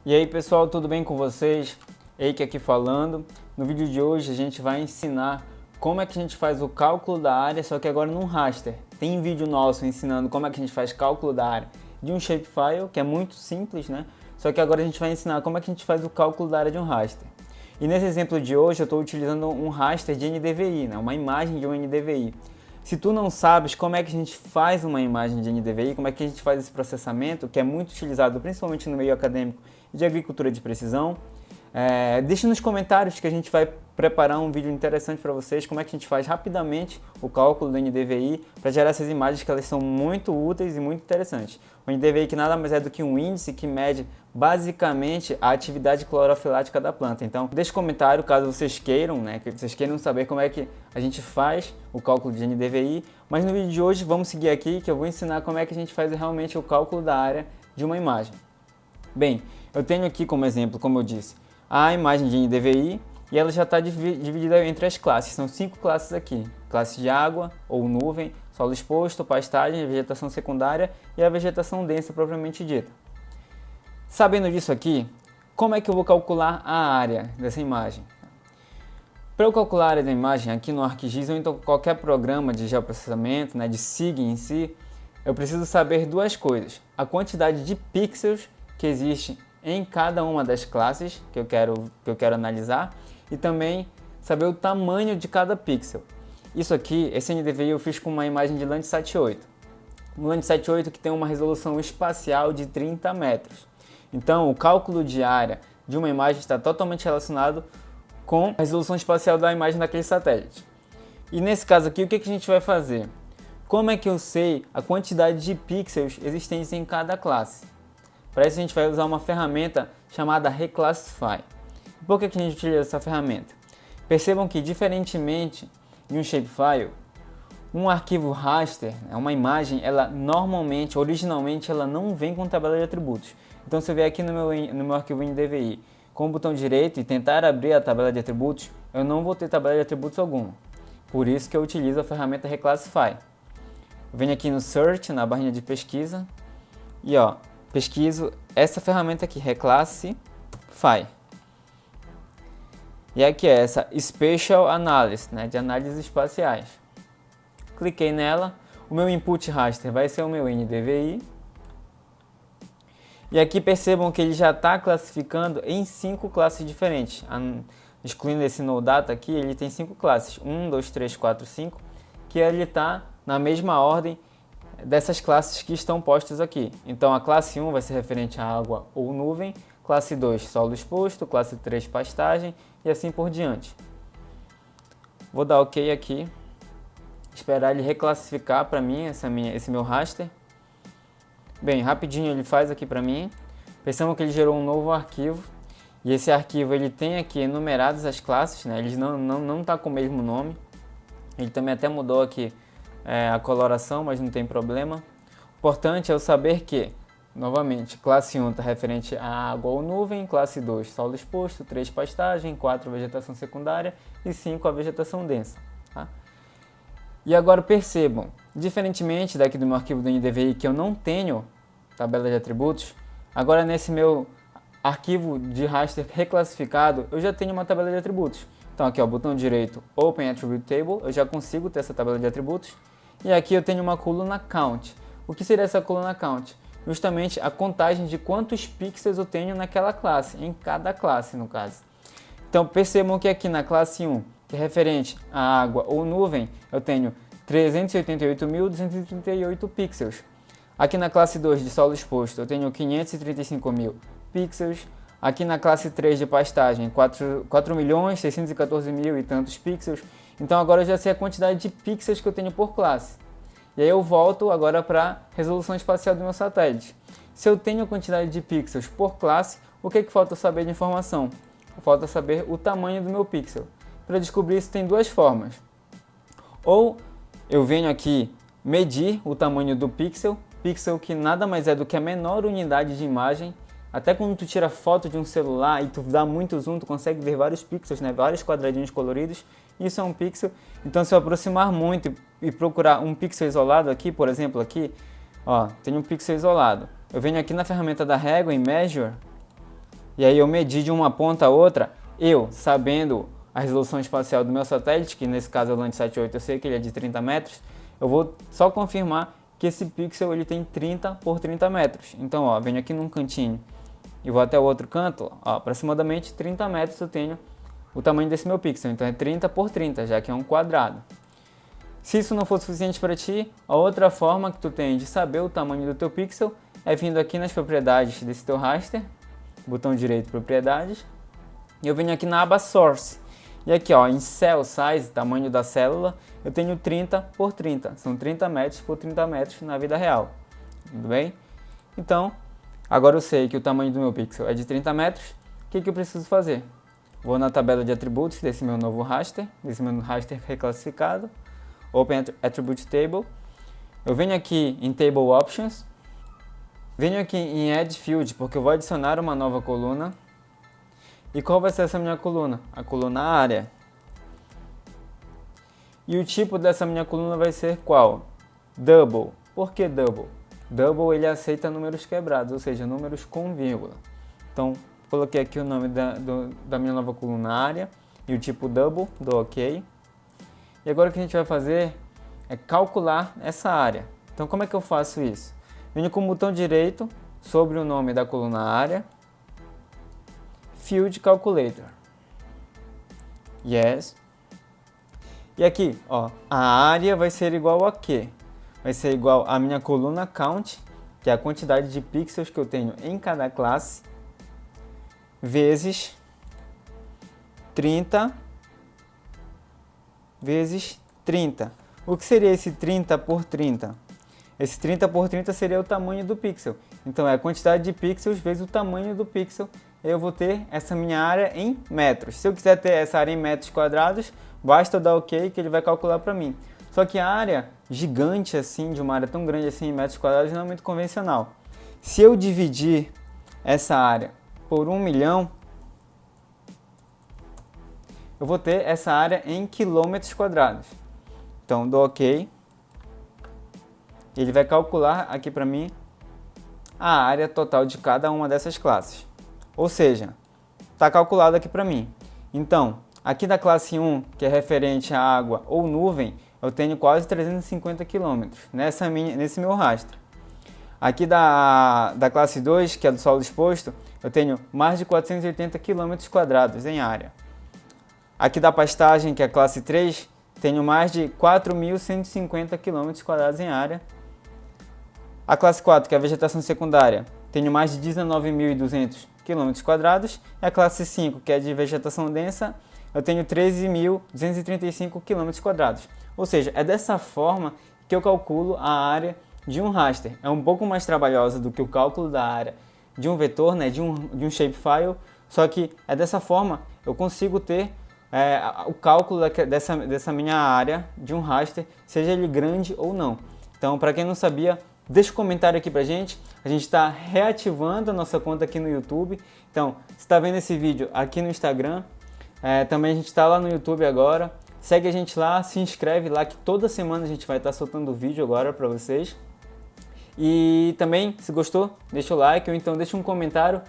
E aí pessoal, tudo bem com vocês? Eike aqui falando. No vídeo de hoje a gente vai ensinar como é que a gente faz o cálculo da área, só que agora num raster. Tem vídeo nosso ensinando como é que a gente faz cálculo da área de um shapefile, que é muito simples, né? Só que agora a gente vai ensinar como é que a gente faz o cálculo da área de um raster. E nesse exemplo de hoje eu estou utilizando um raster de NDVI, né? Uma imagem de um NDVI. Se tu não sabes como é que a gente faz uma imagem de NDVI, como é que a gente faz esse processamento, que é muito utilizado principalmente no meio acadêmico de agricultura de precisão, deixa nos comentários que a gente vai preparar um vídeo interessante para vocês, como é que a gente faz rapidamente o cálculo do NDVI para gerar essas imagens que elas são muito úteis e muito interessantes. O NDVI que nada mais é do que um índice que mede basicamente a atividade clorofilática da planta. Então deixa um comentário caso vocês queiram, né, que vocês queiram saber como é que a gente faz o cálculo de NDVI, mas no vídeo de hoje vamos seguir aqui que eu vou ensinar como é que a gente faz realmente o cálculo da área de uma imagem. Bem, eu tenho aqui como exemplo, como eu disse, a imagem de NDVI e ela já está dividida entre as classes. São 5 classes aqui: classe de água ou nuvem, solo exposto, pastagem, vegetação secundária e a vegetação densa propriamente dita. Sabendo disso aqui, como é que eu vou calcular a área dessa imagem? Para eu calcular a área da imagem aqui no ArcGIS ou então qualquer programa de geoprocessamento, né, de SIG em si, eu preciso saber duas coisas: a quantidade de pixels que existe em cada uma das classes que eu quero analisar e também saber o tamanho de cada pixel. Isso aqui, esse NDVI eu fiz com uma imagem de Landsat 8. Um Landsat 8 que tem uma resolução espacial de 30 metros. Então o cálculo de área de uma imagem está totalmente relacionado com a resolução espacial da imagem daquele satélite. E nesse caso aqui, o que a gente vai fazer? Como é que eu sei a quantidade de pixels existentes em cada classe? Para isso a gente vai usar uma ferramenta chamada Reclassify. Por que a gente utiliza essa ferramenta? Percebam que, diferentemente de um shapefile, um arquivo raster, uma imagem, ela normalmente, originalmente, ela não vem com tabela de atributos. Então se eu vier aqui no meu arquivo NDVI com o botão direito e tentar abrir a tabela de atributos, eu não vou ter tabela de atributos alguma. Por isso que eu utilizo a ferramenta Reclassify. Eu venho aqui no Search, na barrinha de pesquisa, e pesquiso essa ferramenta aqui, Reclassify. E aqui é essa Spatial Analysis, né, de análises espaciais. Cliquei nela, o meu input raster vai ser o meu NDVI. E aqui percebam que ele já está classificando em 5 classes diferentes. Excluindo esse NoData aqui, ele tem 5 classes, 1, 2, 3, 4, 5, que ele está na mesma ordem dessas classes que estão postas aqui. Então a classe 1 vai ser referente à água ou nuvem, classe 2 solo exposto, classe 3 pastagem e assim por diante. Vou dar OK aqui, esperar ele reclassificar para mim esse meu raster. Bem, rapidinho ele faz aqui para mim. Percebam que ele gerou um novo arquivo e esse arquivo ele tem aqui enumeradas as classes, né? Ele não está com o mesmo nome. Ele também até mudou aqui a coloração, mas não tem problema. O importante é eu saber que, novamente, classe 1 está referente à água ou nuvem, classe 2 solo exposto, 3 pastagem, 4 vegetação secundária e 5 a vegetação densa. Tá? E agora percebam, diferentemente daqui do meu arquivo do NDVI que eu não tenho tabela de atributos, agora nesse meu arquivo de raster reclassificado eu já tenho uma tabela de atributos. Então aqui, botão direito, Open Attribute Table, eu já consigo ter essa tabela de atributos. E aqui eu tenho uma coluna Count. O que seria essa coluna Count? Justamente a contagem de quantos pixels eu tenho naquela classe, em cada classe no caso. Então percebam que aqui na classe 1, que é referente à água ou nuvem, eu tenho 388.238 pixels. Aqui na classe 2 de solo exposto eu tenho 535.000 pixels. Aqui na classe 3 de pastagem, 4.614.000 e tantos pixels. Então agora eu já sei a quantidade de pixels que eu tenho por classe. E aí eu volto agora para a resolução espacial do meu satélite. Se eu tenho a quantidade de pixels por classe, o que falta saber de informação? Falta saber o tamanho do meu pixel. Para descobrir isso tem duas formas. Ou eu venho aqui medir o tamanho do pixel que nada mais é do que a menor unidade de imagem. Até quando tu tira foto de um celular e tu dá muito zoom, tu consegue ver vários pixels, né? Vários quadradinhos coloridos. Isso é um pixel. Então se eu aproximar muito e procurar um pixel isolado aqui, por exemplo aqui, tem um pixel isolado. Eu venho aqui na ferramenta da régua em Measure e aí eu medi de uma ponta a outra, eu sabendo a resolução espacial do meu satélite, que nesse caso é o Landsat 8, eu sei que ele é de 30 metros, eu vou só confirmar que esse pixel ele tem 30 por 30 metros. Então, ó, venho aqui num cantinho e vou até o outro canto, ó, aproximadamente 30 metros eu tenho o tamanho desse meu pixel. Então é 30 por 30, já que é um quadrado. Se isso não for suficiente para ti, a outra forma que tu tem de saber o tamanho do teu pixel é vindo aqui nas propriedades desse teu raster, botão direito propriedades, e eu venho aqui na aba Source. E aqui, ó, em Cell Size, tamanho da célula, eu tenho 30 por 30. São 30 metros por 30 metros na vida real. Tudo bem? Então, agora eu sei que o tamanho do meu pixel é de 30 metros. O que eu preciso fazer? Vou na tabela de atributos desse meu novo raster, desse meu raster reclassificado. Open Attribute Table. Eu venho aqui em Table Options. Venho aqui em Add Field, porque eu vou adicionar uma nova coluna. E qual vai ser essa minha coluna? A coluna área. E o tipo dessa minha coluna vai ser qual? Double. Por que double? Double ele aceita números quebrados, ou seja, números com vírgula. Então, coloquei aqui o nome da minha nova coluna área e o tipo double, dou OK. E agora o que a gente vai fazer é calcular essa área. Então, como é que eu faço isso? Venho com o botão direito sobre o nome da coluna área, Field Calculator. Yes. E aqui, ó, a área vai ser igual a quê? Vai ser igual a minha coluna count, que é a quantidade de pixels que eu tenho em cada classe, vezes 30 vezes 30. O que seria esse 30 por 30? Esse 30 por 30 seria o tamanho do pixel. Então é a quantidade de pixels vezes o tamanho do pixel. Eu vou ter essa minha área em metros. Se eu quiser ter essa área em metros quadrados, basta eu dar OK que ele vai calcular para mim. Só que a área gigante assim, de uma área tão grande assim em metros quadrados, não é muito convencional. Se eu dividir essa área por 1 milhão, eu vou ter essa área em quilômetros quadrados. Então dou OK. Ele vai calcular aqui para mim a área total de cada uma dessas classes. Ou seja, está calculado aqui para mim. Então, aqui da classe 1, que é referente à água ou nuvem, eu tenho quase 350 km nesse meu rastro. Aqui da classe 2, que é do solo exposto, eu tenho mais de 480 km quadrados em área. Aqui da pastagem, que é a classe 3, tenho mais de 4.150 km quadrados em área. A classe 4, que é a vegetação secundária, tenho mais de 19.200 km quadrados. E a classe 5, que é de vegetação densa, eu tenho 13.235 km quadrados. Ou seja, é dessa forma que eu calculo a área de um raster. É um pouco mais trabalhosa do que o cálculo da área de um vetor, né, de um shapefile, só que é dessa forma eu consigo ter o cálculo dessa minha área de um raster, seja ele grande ou não. Então, para quem não sabia, deixa um comentário aqui pra gente. A gente está reativando a nossa conta aqui no YouTube. Então, se está vendo esse vídeo aqui no Instagram, também a gente está lá no YouTube agora. Segue a gente lá, se inscreve lá que toda semana a gente vai estar soltando vídeo agora para vocês. E também, se gostou, deixa o like ou então deixa um comentário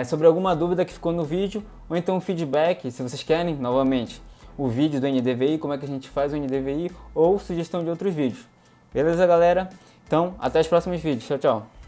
sobre alguma dúvida que ficou no vídeo, ou então um feedback, se vocês querem, novamente, o vídeo do NDVI, como é que a gente faz o NDVI, ou sugestão de outros vídeos. Beleza, galera? Então, até os próximos vídeos. Tchau, tchau.